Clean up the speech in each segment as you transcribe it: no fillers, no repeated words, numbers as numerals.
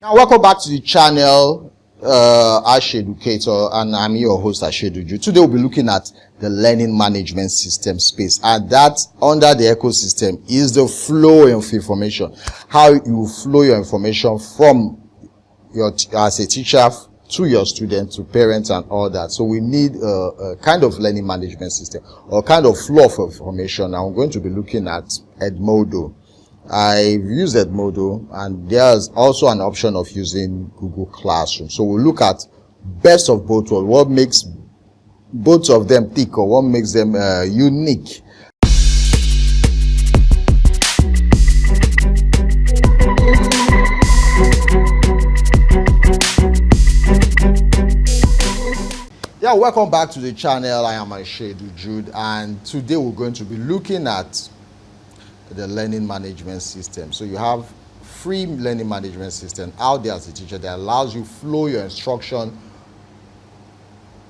Now, welcome back to the channel, Ash Educator, and I'm your host, Ash Eduju. Today, we'll be looking at the learning management system space, and that under the ecosystem is the flow of information. How you flow your information from your as a teacher to your students, to parents, and all that. So we need a kind of learning management system or kind of flow of information. Now, I'm going to be looking at Edmodo. I've used Edmodo, and there's also an option of using Google Classroom. So we'll look at best of both worlds, what makes both of them tick or what makes them unique. Yeah, welcome back to the channel. I am Edmodo Jude, and today we're going to be looking at the learning management system. So you have free learning management system out there as a teacher that allows you flow your instruction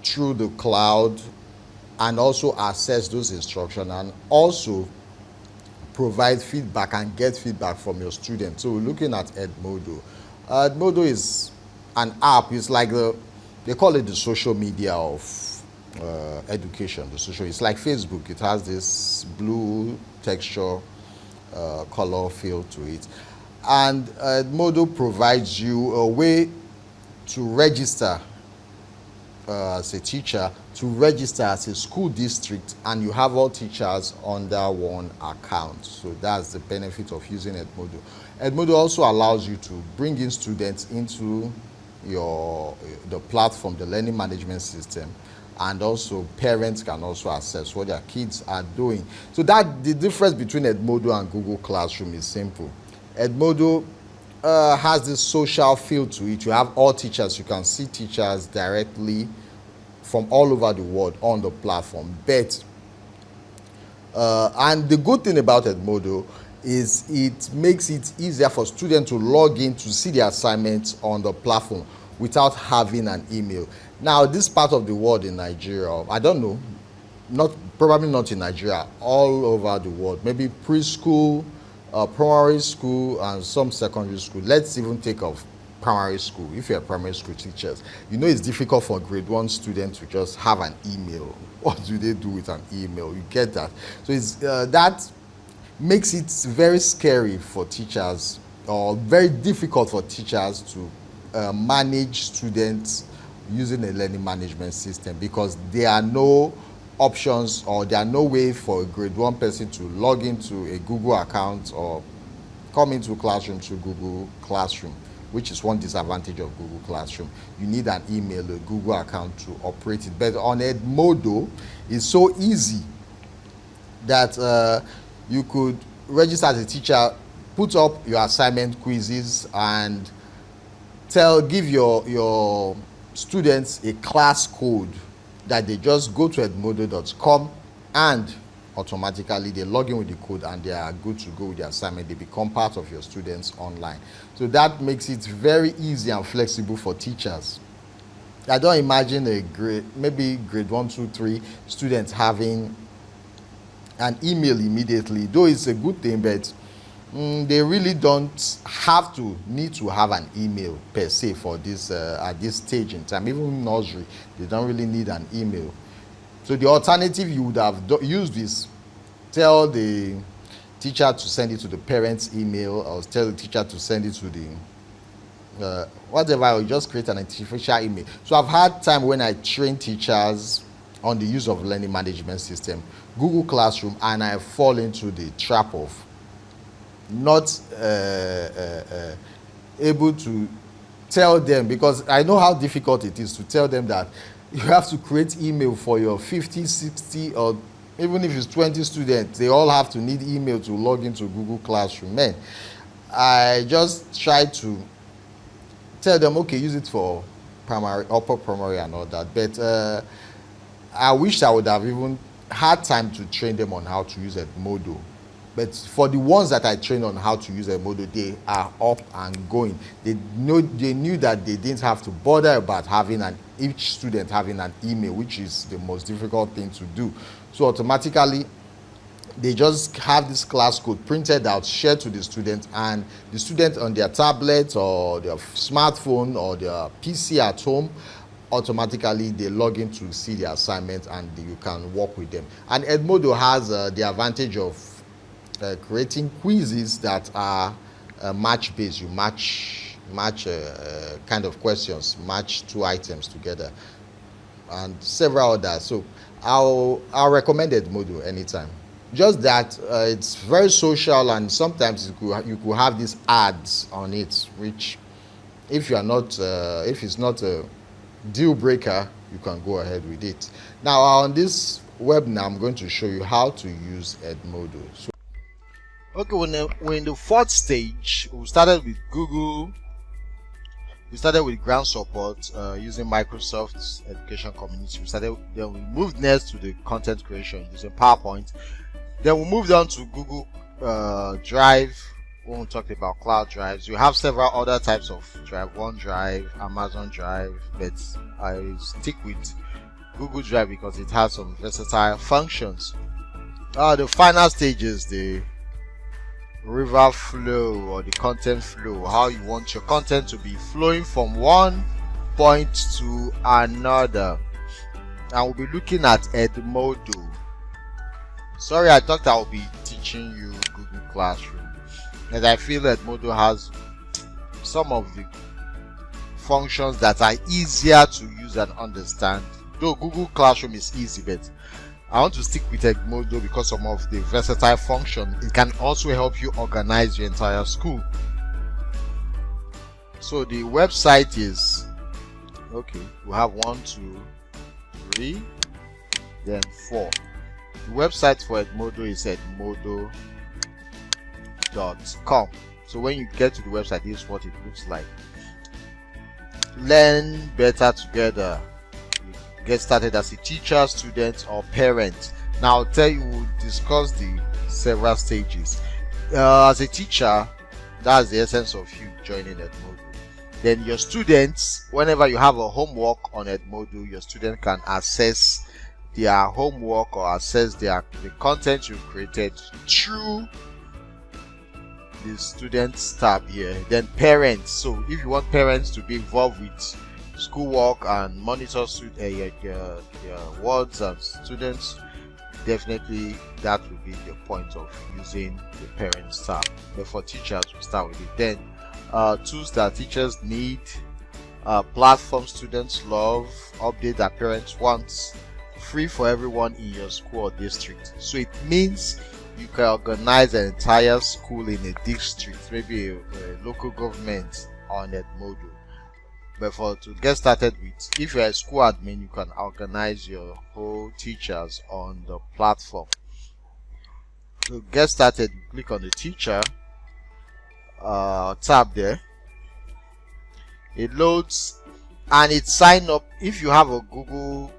through the cloud and also access those instructions and also provide feedback and get feedback from your students. So we're looking at Edmodo. Edmodo is an app. It's like they call it the social media of education. It's like Facebook. It has this blue texture color feel to it, and Edmodo provides you a way to register as a teacher, to register as a school district, and you have all teachers under one account. So that's the benefit of using Edmodo. Edmodo also allows you to bring in students into the platform, the learning management system, and also parents can also access what their kids are doing. So that the difference between Edmodo and Google Classroom is simple. Edmodo has this social feel to it. You have all teachers. You can see teachers directly from all over the world on the platform. But and the good thing about Edmodo is it makes it easier for students to log in to see the assignments on the platform without having an email. Now, this part of the world in Nigeria, I don't know, probably not in Nigeria, all over the world, maybe preschool, primary school, and some secondary school. Let's even take of primary school. If you're primary school teachers, you know it's difficult for grade 1 students to just have an email. What do they do with an email? You get that? So it's that makes it very scary for teachers, or very difficult for teachers to manage students using a learning management system, because there are no options or there are no way for a grade 1 person to log into a Google account or come into Classroom through Google Classroom, which is one disadvantage of Google Classroom. You need an email, a Google account to operate it. But on Edmodo, it's so easy that you could register as a teacher, put up your assignment quizzes, and give your students a class code that they just go to edmodo.com and automatically they log in with the code and they are good to go with the assignment. They become part of your students online. So that makes it very easy and flexible for teachers. I don't imagine maybe grade 1, 2, 3 students having an email immediately, though it's a good thing, but they really don't need to have an email per se for this at this stage in time. Even in nursery, they don't really need an email. So the alternative you would have used is tell the teacher to send it to the parents' email, or tell the teacher to send it to the whatever, or just create an artificial email. So I've had time when I train teachers on the use of learning management system, Google Classroom, and I fall into the trap of not able to tell them, because I know how difficult it is to tell them that you have to create email for your 50, 60, or even if it's 20 students, they all have to need email to log into Google Classroom. Man, I just try to tell them, okay, use it for primary, upper primary and all that. But I wish I would have even had time to train them on how to use Edmodo. But for the ones that I trained on how to use Edmodo, they are up and going. They knew that they didn't have to bother about having each student having an email, which is the most difficult thing to do. So automatically, they just have this class code printed out, shared to the student, and the student on their tablet or their smartphone or their PC at home, automatically they log in to see the assignment and you can work with them. And Edmodo has the advantage of creating quizzes that are match based. You match kind of questions, match two items together, and several others. So I'll recommend Edmodo anytime. Just that it's very social, and sometimes you could have these ads on it, which if you are not if it's not a deal breaker, you can go ahead with it. Now on this webinar, I'm going to show you how to use Edmodo. So, okay, we're in the fourth stage. We started with Google. We started with ground support using Microsoft's education community. Then we moved next to the content creation using PowerPoint. Then we moved on to Google Drive when we talked about cloud drives. You have several other types of drive, OneDrive, Amazon Drive, but I stick with Google Drive because it has some versatile functions. The final stage is the river flow or the content flow, how you want your content to be flowing from one point to another. And we'll be looking at Edmodo. Sorry, I thought I would be teaching you Google Classroom, and I feel Edmodo has some of the functions that are easier to use and understand. Though Google Classroom is easy, but I want to stick with Edmodo because some of the versatile function. It can also help you organize your entire school. So the website is, okay, we have 1, 2, 3, then 4. The website for Edmodo is edmodo.com. So when you get to the website, this is what it looks like. Learn better together. Get started as a teacher, student, or parent. Now I'll tell you, we'll discuss the several stages. As a teacher, that's the essence of you joining Edmodo. Then your students, whenever you have a homework on Edmodo, your student can access their homework or access the content you've created through the students tab here. Then parents, so if you want parents to be involved with schoolwork and monitor your words and students, definitely that will be the point of using the parents tab. But for teachers, we'll start with it. Then tools that teachers need, platform students love, update that parents want, free for everyone in your school or district. So it means you can organize an entire school in a district, maybe a local government on Edmodo. But to get started with, if you're a school admin, you can organize your whole teachers on the platform. To get started, click on the teacher tab there. It loads and it sign up. If you have a Google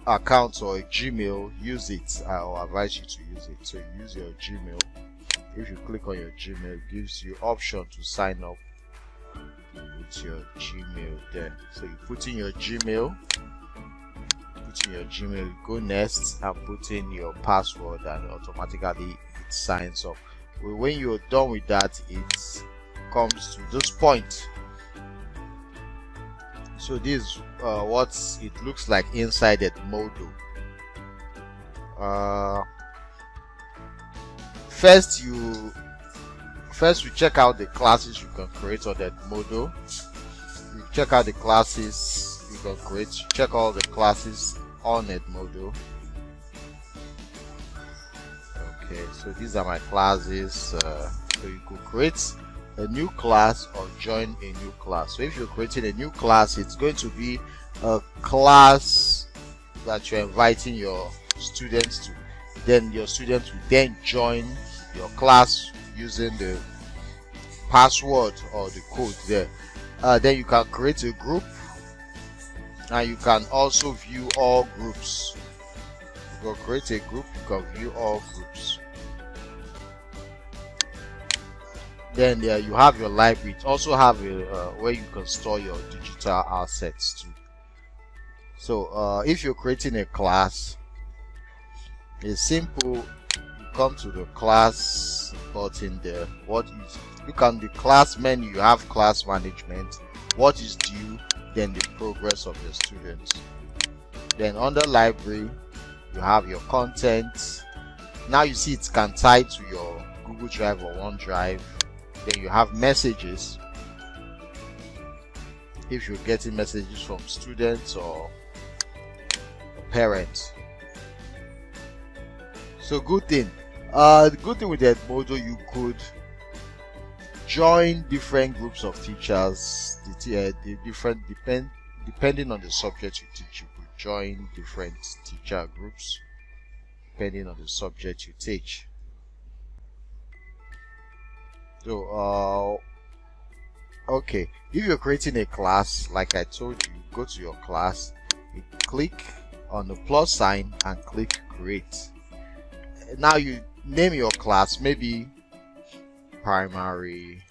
account or a Gmail, use it. I'll advise you to use it. So you use your Gmail. If you click on your Gmail, it gives you option to sign up with your Gmail there. So you put in your Gmail, go next and put in your password, and automatically it signs up. When you're done with that, it comes to this point. So this is what it looks like inside Edmodo. First you check out the classes you can create on Edmodo. You check out the classes you can create. Check all the classes on Edmodo. Okay, so these are my classes. So you could create a new class or join a new class. So if you're creating a new class, it's going to be a class that you're inviting your students to. Then your students will then join your class using the password or the code there. Then you can create a group, and you can also view all groups. You can create a group, you can view all groups. Then you have your library. It also have where you can store your digital assets too. So if you're creating a class, it's simple. You come to the class button there. Look on the class menu, you have class management, what is due, then the progress of the students. Then under library, you have your content. Now you see it can tie to your Google Drive or OneDrive. Then you have messages, if you're getting messages from students or parents. So good thing. The good thing with Edmodo, you could join different groups of teachers. Depending on the subject you teach, you could join different teacher groups depending on the subject you teach. So okay, if you're creating a class, like I told you, go to your class, you click on the plus sign and click create. Now you name your class, maybe primary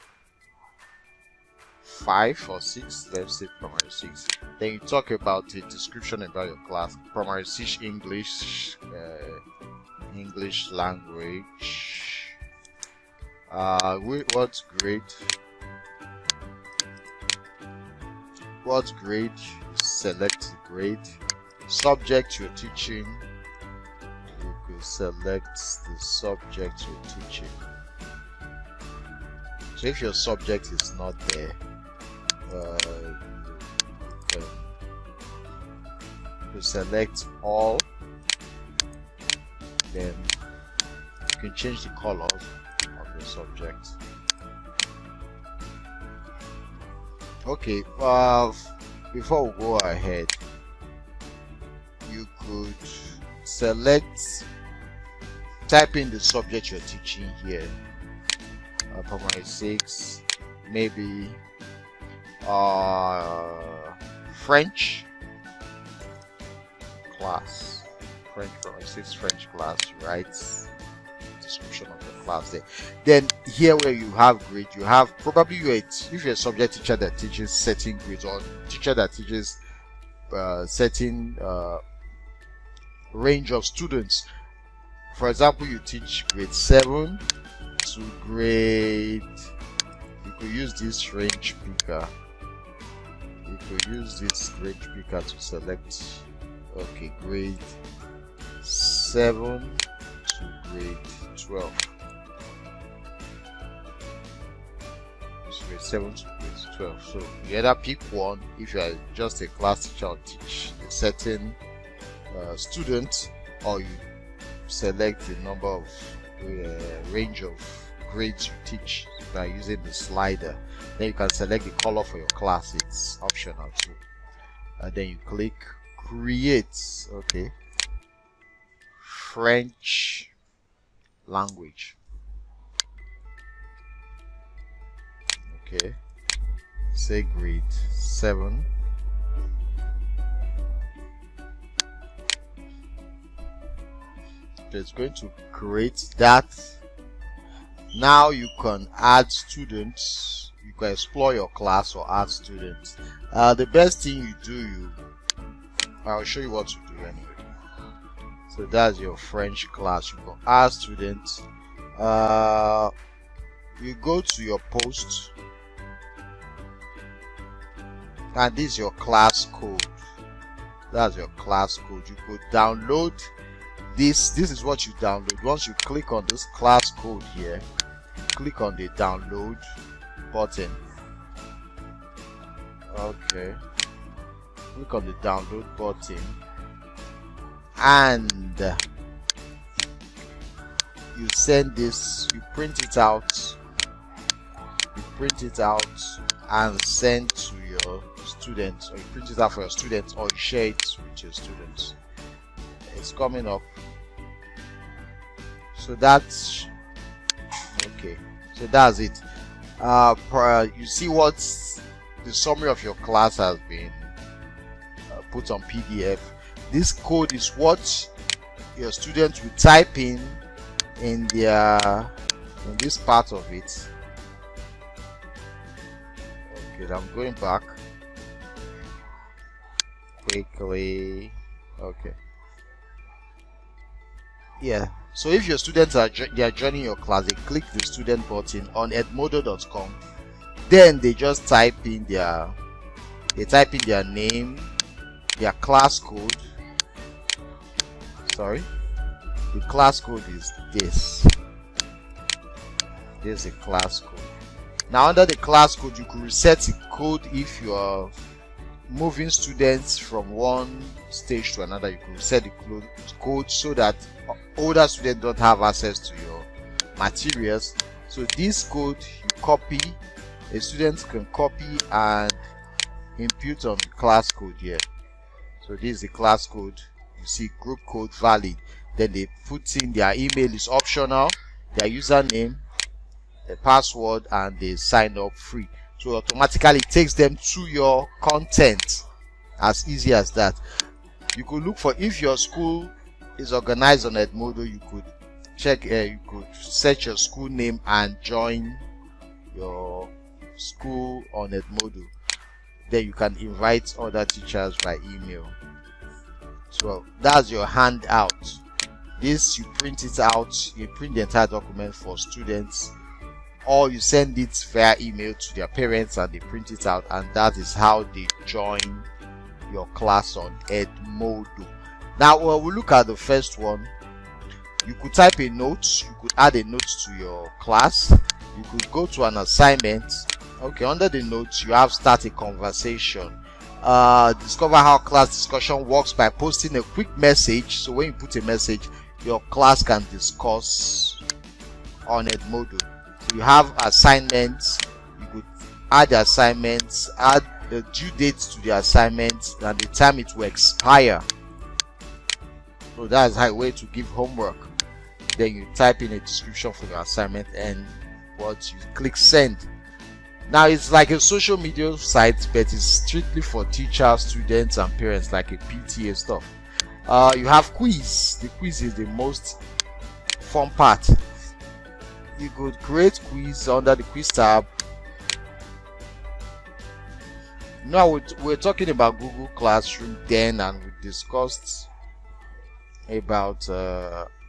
5 or 6, let's say primary 6. Then you talk about a description about your class. Primary 6 English, English language. What grade? What grade? Select the grade. Subject you're teaching. You could select the subject you're teaching. So if your subject is not there, you select all. Then you can change the colors of the subject. Okay, before we go ahead, you could type in the subject you're teaching here. Primary 6, maybe French class. Primary 6 French class, right? Description of the class there. Then here where you have grade, you have probably if you're a subject teacher that teaches certain grades, or teacher that teaches certain range of students. For example, you teach grade 7 to grade, you could use this range picker. You could use this range picker to select, okay, grade 7 to grade 12. So grade 7 to grade 12. So you either pick one if you are just a class teacher or teach a certain student, or you select the number of range of grades you teach by using the slider. Then you can select the color for your class, it's optional too. And then you click create. Okay, French language. Okay, say grade 7. It's going to create that. Now you can add students. You can explore your class or add students. The best thing you do, I'll show you what to do anyway. So that's your French class. You can add students. You go to your post, and this is your class code. That's your class code. You could download this is what you download. Once you click on this class code here, click on the download button. Okay, click on the download button, and you send this, you print it out, and send to your students, or you print it out for your students, or you share it with your students. It's coming up. So that's okay. So that's it. You see what the summary of your class has been put on PDF. This code is what your students will type in this part of it. Okay, I'm going back quickly. Okay. Yeah, So if your students are joining your class, they click the student button on edmodo.com. Then they just type in their name, their class code. Sorry, the class code is this. There's a class code. Now under the class code, you could reset the code if you are moving students from one stage to another. You could reset the code so that older students don't have access to your materials. So this code you copy, a student can copy and input on the class code here. So this is the class code. You see group code valid. Then they put in their email is optional, their username, the password, and they sign up free. So automatically it takes them to your content. As easy as that. You could look for, if your school is organized on Edmodo, you could check, you could search your school name and join your school on Edmodo. Then you can invite other teachers by email. So that's your handout. This you print it out, you print the entire document for students, or you send it via email to their parents and they print it out, and that is how they join your class on Edmodo. Now we'll look at the first one. You could type a note, you could add a note to your class, you could go to an assignment. Okay, under the notes you have start a conversation. Discover how class discussion works by posting a quick message. So when you put a message, your class can discuss on Edmodo. So you have assignments, you could add assignments, add the due dates to the assignments and the time it will expire. So that's a way to give homework. Then you type in a description for your assignment and what you click send. Now it's like a social media site, but it's strictly for teachers, students and parents, like a PTA stuff. You have quiz. The quiz is the most fun part. You could create quiz under the quiz tab. Now we're talking about Google Classroom then, and we discussed about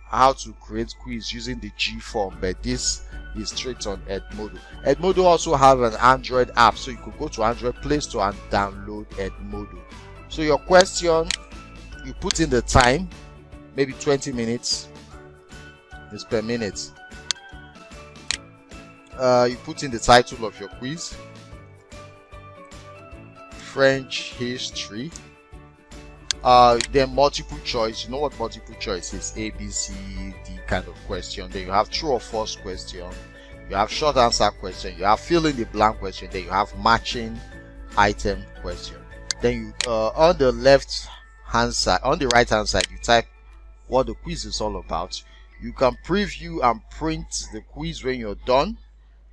how to create quiz using the G form, but this is straight on Edmodo. Edmodo also have an Android app, so you could go to Android Play Store and download Edmodo. So your question, you put in the time, maybe 20 minutes is per minute. You put in the title of your quiz, French history, then multiple choice. You know what multiple choice is? A, B, C, D kind of question. Then you have true or false question, you have short answer question, you have fill in the blank question, then you have matching item question. Then you on the left hand side, on the right hand side, you type what the quiz is all about. You can preview and print the quiz when you're done.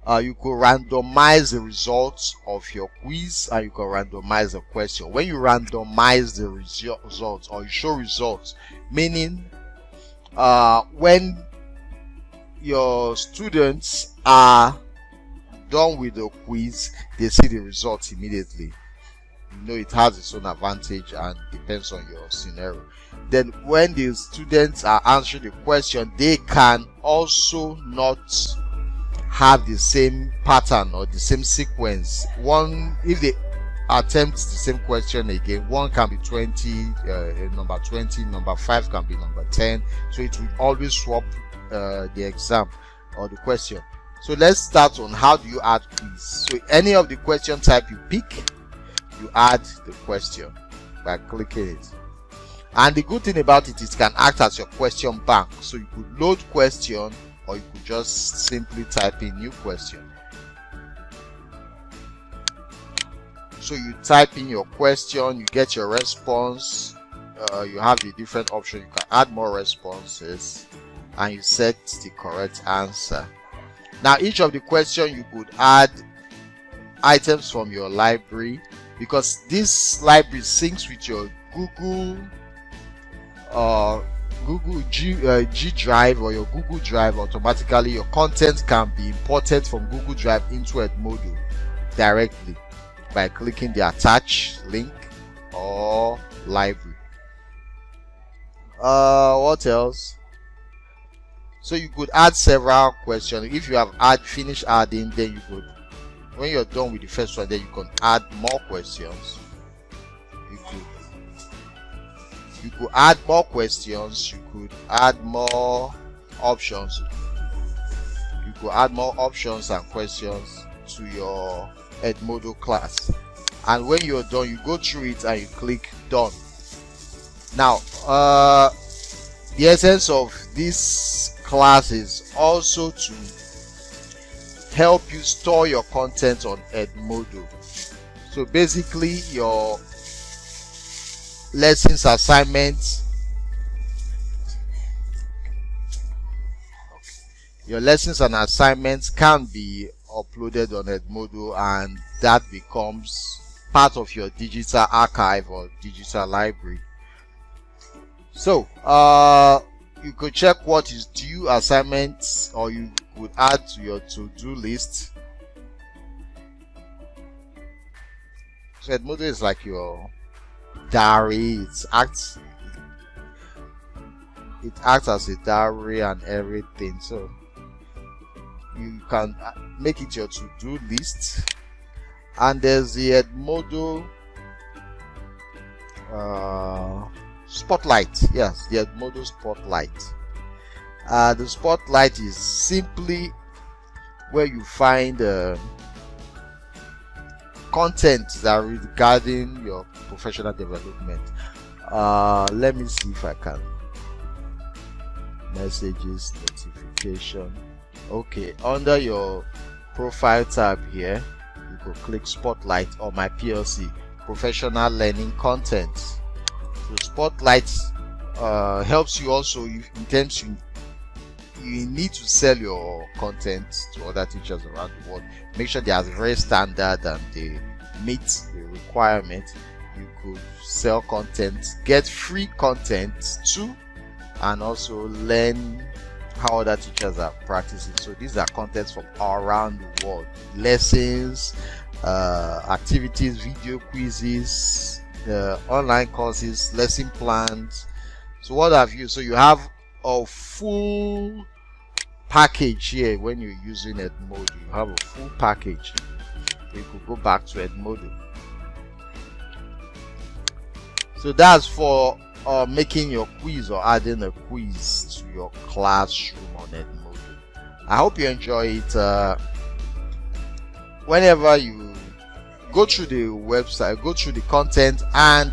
You could randomize the results of your quiz, and you can randomize the question. When you randomize the results, or you show results, meaning when your students are done with the quiz, they see the results immediately. You know, it has its own advantage and depends on your scenario. Then when the students are answering the question, they can also not have the same pattern or the same sequence. One, if they attempt the same question again, one can be 20, number 20, number 5 can be number 10, so it will always swap the exam or the question. So let's start on how do you add quiz. So any of the question type you pick, you add the question by clicking it. And the good thing about it, it can act as your question bank. So you could load question, or you could just simply type in new question. So you type in your question, you get your response, you have the different options, you can add more responses, and you set the correct answer. Now each of the questions you could add items from your library, because this library syncs with your Google G Drive or your Google Drive. Automatically your content can be imported from Google Drive into Edmodo directly by clicking the attach link or library. What else? So you could add several questions. If you have finished adding, then you could, when you're done with the first one, then you can add more questions. You could add more questions. You could add more options. You could add more options and questions to your Edmodo class. And when you're done, you go through it and you click done. Now, the essence of this class is also to help you store your content on Edmodo. So basically, your lessons, assignments, your lessons and assignments can be uploaded on Edmodo, and that becomes part of your digital archive or digital library. So you could check what is due assignments, or you could add to your to-do list. So Edmodo is like your diary. It acts as a diary and everything. So you can make it your to-do list. And there's the Edmodo Spotlight. Yes, the Edmodo Spotlight. The Spotlight is simply where you find content that regarding your professional development. Let me see if I can. Messages, notification. Okay, under your profile tab here, you could click Spotlight on my PLC, professional learning content. So Spotlight helps you also in terms you need to sell your content to other teachers around the world. Make sure they are very standard and they meet the requirement. You could sell content, get free content too, and also learn how other teachers are practicing. So these are contents from all around the world: lessons, activities, video quizzes, online courses, lesson plans. So what have you? So you have a full package here. When you're using Edmodo, you have a full package. So you could go back to Edmodo. So that's for making your quiz or adding a quiz to your classroom on Edmodo. I hope you enjoy it. Whenever you go through the website, go through the content and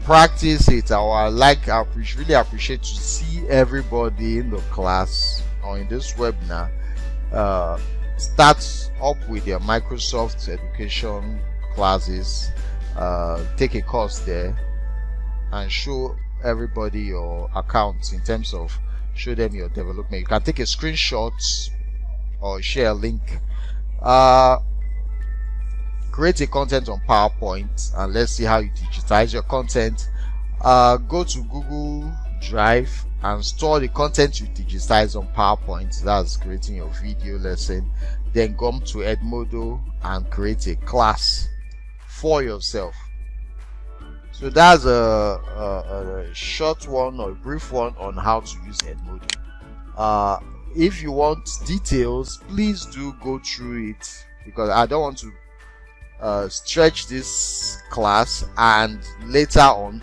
practice it. I really appreciate to see everybody in the class or in this webinar start up with your Microsoft education classes, take a course there and show everybody your accounts in terms of show them your development. You can take a screenshot or share a link. Create a content on PowerPoint and let's see how you digitize your content. Go to Google Drive and store the content you digitize on PowerPoint. That's creating your video lesson. Then come to Edmodo and create a class for yourself. So that's a short one or a brief one on how to use Edmodo. If you want details, please do go through it, because I don't want to stretch this class and later on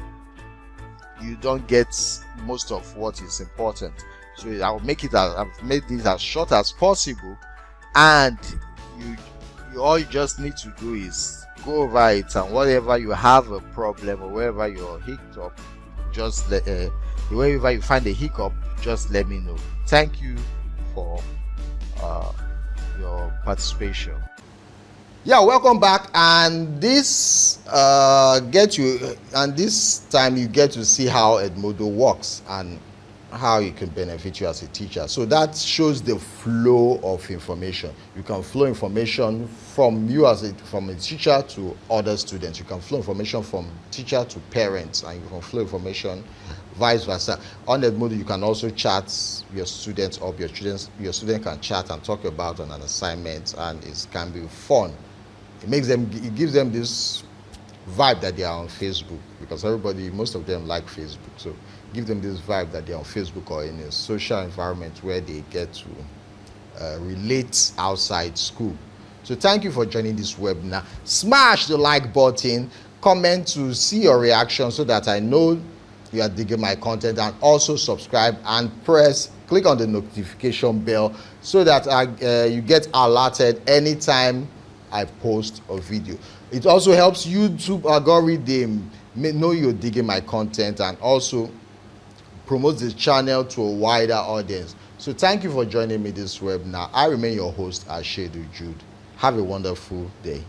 you don't get most of what is important. So I've made this as short as possible, and all you just need to do is go over it, and whatever you have a problem or wherever you're hiccuped up, just wherever you find a hiccup, just let me know. Thank you for your participation. Yeah, welcome back, and this this time you get to see how Edmodo works and how it can benefit you as a teacher. So that shows the flow of information. You can flow information from you from a teacher to other students. You can flow information from teacher to parents, and you can flow information vice versa. On Edmodo, you can also chat your students up. Your student can chat and talk about an assignment, and it can be fun. It gives them this vibe that they are on Facebook, because most of them like Facebook. So give them this vibe that they're on Facebook or in a social environment where they get to relate outside school. So thank you for joining this webinar. Smash the like button, comment to see your reaction so that I know you are digging my content, and also subscribe and click on the notification bell so that you get alerted anytime I post a video. It also helps YouTube algorithm know you're digging my content, and also promotes the channel to a wider audience. So thank you for joining me this webinar. I remain your host, Edmodo Jude. Have a wonderful day.